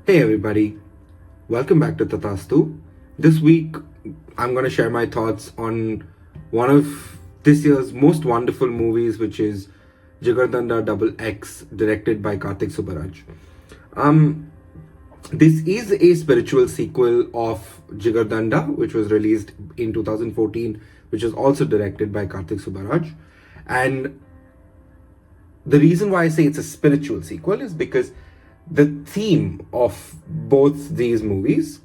Hey everybody, welcome back to Tathaastu. This week I'm going to share my thoughts on one of this year's most wonderful movies, which is Jigarthanda Double X, directed by Karthik Subbaraj. This is a spiritual sequel of Jigarthanda, which was released in 2014, which is also directed by Karthik Subbaraj. And the reason why I say it's a spiritual sequel is because the theme of both these movies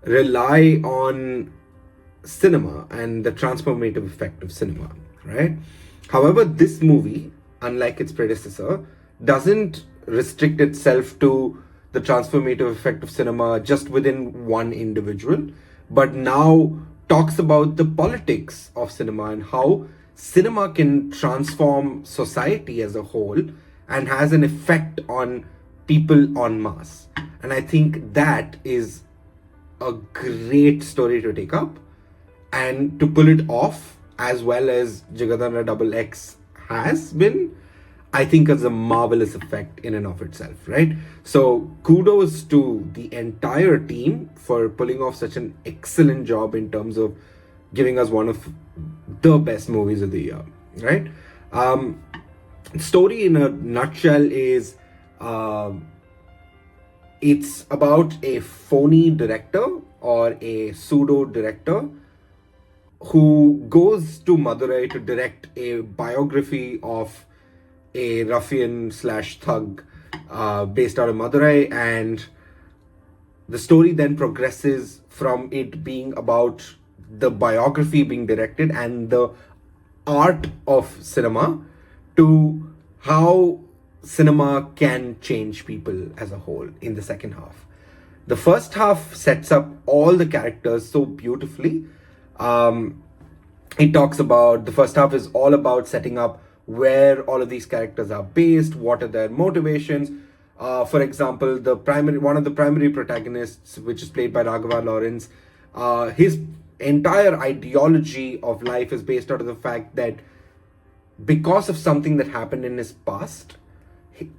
rely on cinema and the transformative effect of cinema, right? However, this movie, unlike its predecessor, doesn't restrict itself to the transformative effect of cinema just within one individual, but now talks about the politics of cinema and how cinema can transform society as a whole and has an effect on people en masse. And I think that is a great story to take up and to pull it off as well as Jigarthanda Double X has been, I think is a marvelous effect in and of itself, right? So kudos to the entire team for pulling off such an excellent job in terms of giving us one of the best movies of the year, right? Story in a nutshell is it's about a phony director or a pseudo director who goes to Madurai to direct a biography of a ruffian slash thug based out of Madurai, and the story then progresses from it being about the biography being directed and the art of cinema to how cinema can change people as a whole in the second half. The first half sets up all the characters so beautifully. It talks about, the first half is all about setting up where all of these characters are based, what are their motivations. For example, one of the primary protagonists, which is played by Raghava Lawrence, his entire ideology of life is based out of the fact that because of something that happened in his past,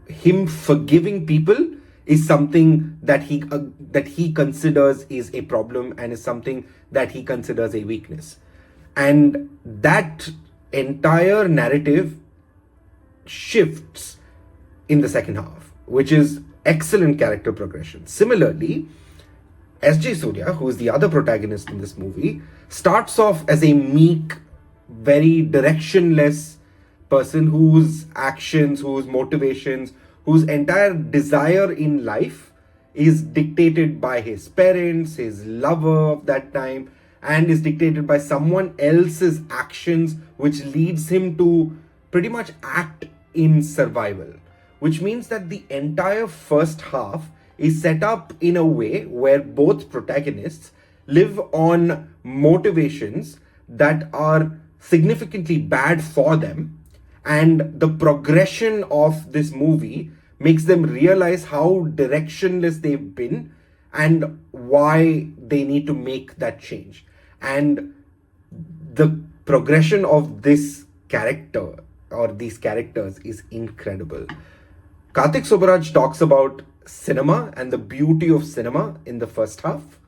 him forgiving people is something that he considers is a problem and is something that he considers a weakness. And that entire narrative shifts in the second half, which is excellent character progression. Similarly, S.J. Surya, who is the other protagonist in this movie, starts off as a meek, very directionless person whose actions, whose motivations, whose entire desire in life is dictated by his parents, his lover of that time, and is dictated by someone else's actions, which leads him to pretty much act in survival. Which means that the entire first half is set up in a way where both protagonists live on motivations that are significantly bad for them, and the progression of this movie makes them realize how directionless they've been and why they need to make that change. And the progression of this character or these characters is incredible. Karthik Subbaraj talks about cinema and the beauty of cinema in the first half,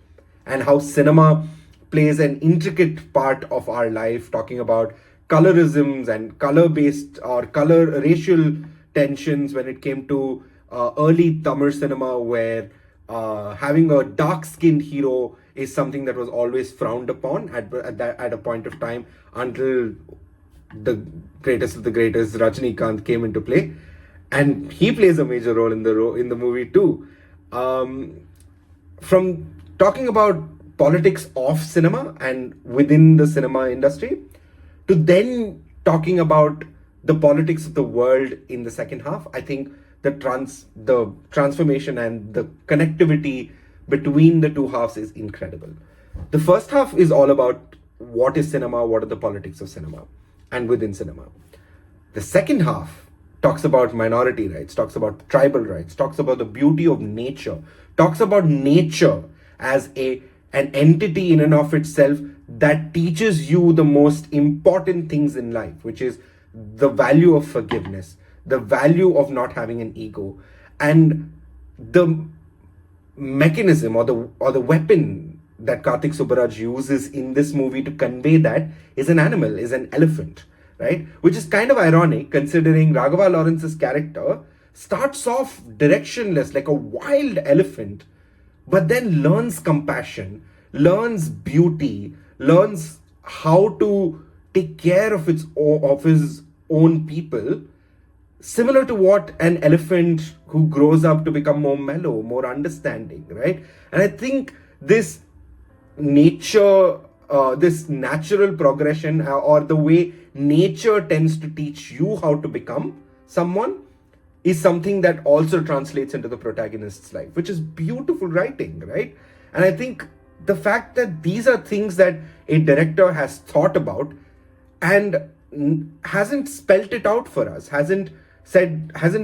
and how cinema plays an intricate part of our life, talking about colorisms and color-based or racial tensions when it came to early Tamil cinema, where having a dark-skinned hero is something that was always frowned upon at a point of time, until the greatest of the greatest, Rajinikanth, came into play, and he plays a major role in the movie too. From talking about politics of cinema and within the cinema industry, to then talking about the politics of the world in the second half, I think the transformation and the connectivity between the two halves is incredible. The first half is all about what is cinema, what are the politics of cinema, and within cinema. The second half talks about minority rights, talks about tribal rights, talks about the beauty of nature, talks about nature as an entity in and of itself that teaches you the most important things in life, which is the value of forgiveness, the value of not having an ego, and the mechanism or the weapon that Karthik Subbaraj uses in this movie to convey that is an animal, is an elephant, right? Which is kind of ironic considering Raghava Lawrence's character starts off directionless like a wild elephant, but then learns compassion, learns beauty, learns how to take care of his own people, similar to what an elephant who grows up to become more mellow, more understanding, right? And I think this this natural progression, or the way nature tends to teach you how to become someone, is something that also translates into the protagonist's life, which is beautiful writing, right? And I think the fact that these are things that a director has thought about and hasn't spelt it out for us, hasn't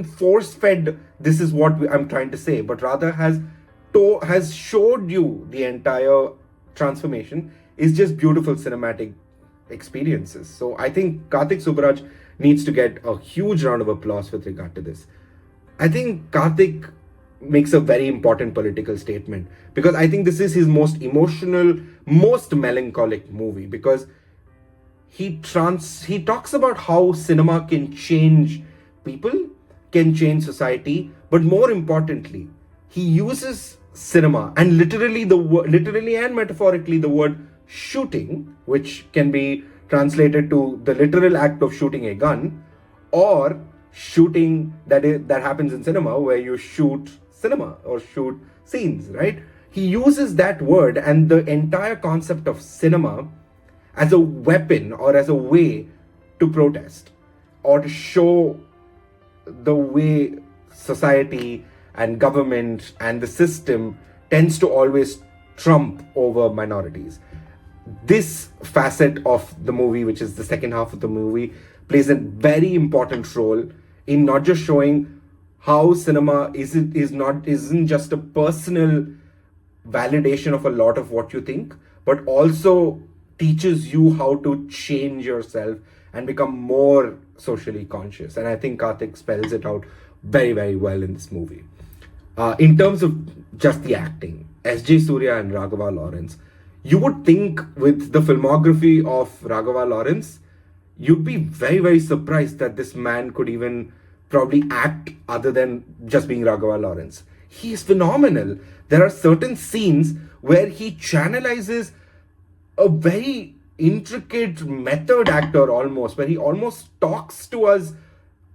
force fed this is what I'm trying to say, but rather has showed you the entire transformation, is just beautiful cinematic experiences. So I think Karthik Subbaraj needs to get a huge round of applause with regard to this. I think Karthik makes a very important political statement, because I think this is his most emotional, most melancholic movie, because he talks about how cinema can change people, can change society, but more importantly, he uses cinema and literally and metaphorically the word shooting, which can be translated to the literal act of shooting a gun, or shooting that happens in cinema, where you shoot cinema or shoot scenes, right? He uses that word and the entire concept of cinema as a weapon or as a way to protest or to show the way society and government and the system tends to always trump over minorities. This facet of the movie, which is the second half of the movie, plays a very important role in not just showing how cinema isn't just a personal validation of a lot of what you think, but also teaches you how to change yourself and become more socially conscious. And I think Karthik spells it out very, very well in this movie. In terms of just the acting, S.J. Surya and Raghava Lawrence, you would think with the filmography of Raghava Lawrence, you'd be very, very surprised that this man could even probably act other than just being Raghava Lawrence. He is phenomenal. There are certain scenes where he channelizes a very intricate method actor almost, where he almost talks to us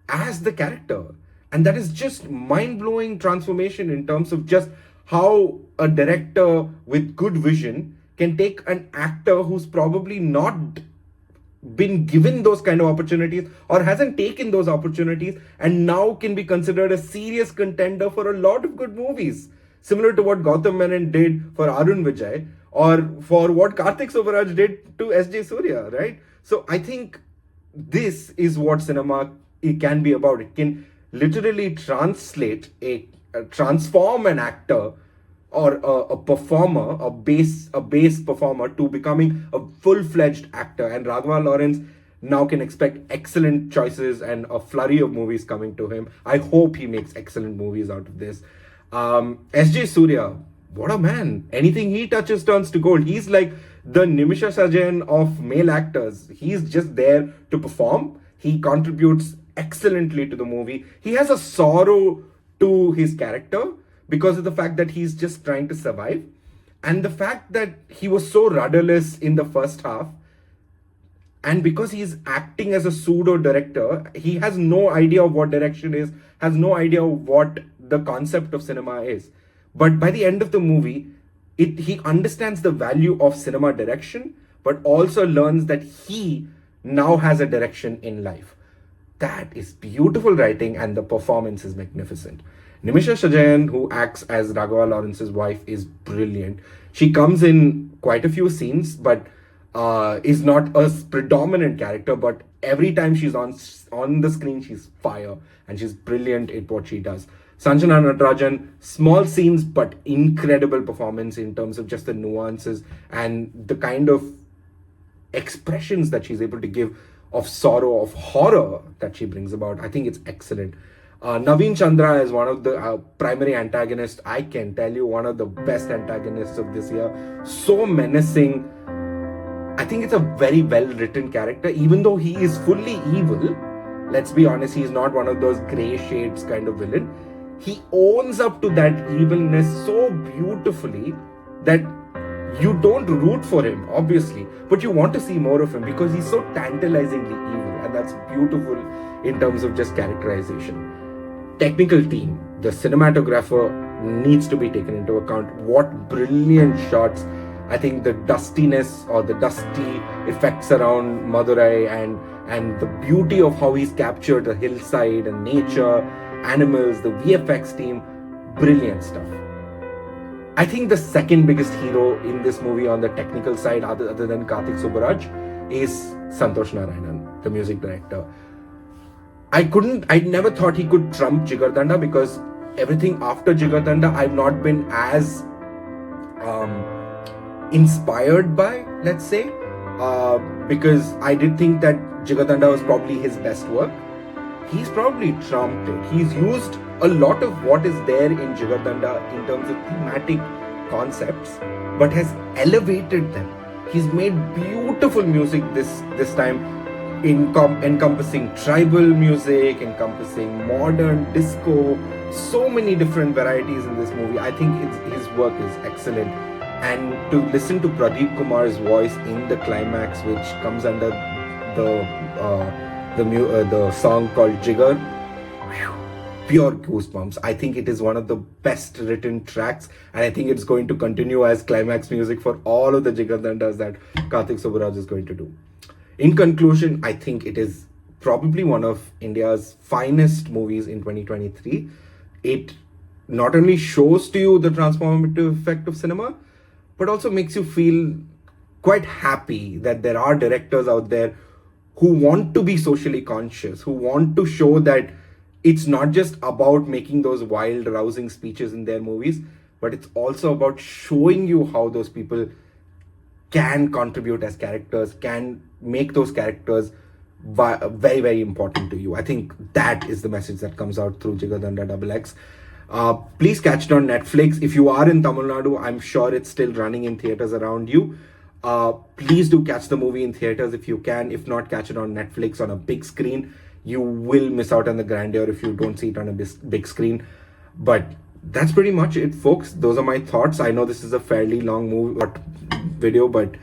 as the character. And that is just mind-blowing transformation in terms of just how a director with good vision can take an actor who's probably not been given those kind of opportunities or hasn't taken those opportunities, and now can be considered a serious contender for a lot of good movies, similar to what Gautam Menon did for Arun Vijay, or for what Karthik Subbaraj did to S.J. Surya, right? So I think this is what cinema it can be about. It can literally transform an actor or a performer, a bass performer, to becoming a full-fledged actor. And Raghava Lawrence now can expect excellent choices and a flurry of movies coming to him. I hope he makes excellent movies out of this. S.J. Surya, what a man. Anything he touches turns to gold. He's like the Nisha Sajan of male actors. He's just there to perform. He contributes excellently to the movie. He has a sorrow to his character because of the fact that he's just trying to survive. And the fact that he was so rudderless in the first half, and because he's acting as a pseudo director, he has no idea of what direction is, has no idea what the concept of cinema is. But by the end of the movie, he understands the value of cinema direction, but also learns that he now has a direction in life. That is beautiful writing, and the performance is magnificent. Nimisha Sajan, who acts as Raghava Lawrence's wife, is brilliant. She comes in quite a few scenes, but is not a predominant character. But every time she's on the screen, she's fire, and she's brilliant at what she does. Sanjana Natarajan, small scenes, but incredible performance in terms of just the nuances and the kind of expressions that she's able to give of sorrow, of horror that she brings about. I think it's excellent. Navin Chandra is one of the primary antagonists. I can tell you, one of the best antagonists of this year. So menacing. I think it's a very well written character, even though he is fully evil. Let's be honest, he's not one of those grey shades kind of villain. He owns up to that evilness so beautifully that you don't root for him, obviously, but you want to see more of him because he's so tantalizingly evil, and that's beautiful in terms of just characterization. Technical team, the cinematographer needs to be taken into account. What brilliant shots. I think the dustiness or the dusty effects around Madurai and the beauty of how he's captured the hillside and nature, animals, the VFX team, brilliant stuff. I think the second biggest hero in this movie on the technical side, other than Karthik Subbaraj, is Santosh Narayanan, the music director. I never thought he could trump Jigarthanda, because everything after Jigarthanda I've not been as inspired by, let's say, because I did think that Jigarthanda was probably his best work. He's probably trumped it. He's used a lot of what is there in Jigarthanda in terms of thematic concepts, but has elevated them. He's made beautiful music this time, encompassing tribal music, encompassing modern disco, so many different varieties in this movie. I think his work is excellent. And to listen to Pradeep Kumar's voice in the climax, which comes under the song called Jigar, pure goosebumps. I think it is one of the best written tracks, and I think it's going to continue as climax music for all of the Jigarthandas that Karthik Subbaraj is going to do. In conclusion, I think it is probably one of India's finest movies in 2023. It not only shows to you the transformative effect of cinema, but also makes you feel quite happy that there are directors out there who want to be socially conscious, who want to show that it's not just about making those wild, rousing speeches in their movies, but it's also about showing you how those people can contribute as characters, can make those characters very, very important to you. I think that is the message that comes out through Jigarthanda Double X. Please catch it on Netflix. If you are in Tamil Nadu, I'm sure it's still running in theaters around you. Please do catch the movie in theaters if you can. If not, catch it on Netflix on a big screen. You will miss out on the grandeur if you don't see it on a big screen. But that's pretty much it, folks. Those are my thoughts. I know this is a fairly long video, but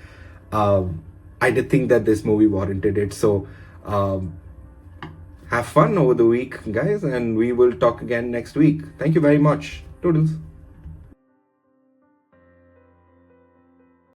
I did think that this movie warranted it. So have fun over the week, guys, and we will talk again next week. Thank you very much. Toodles.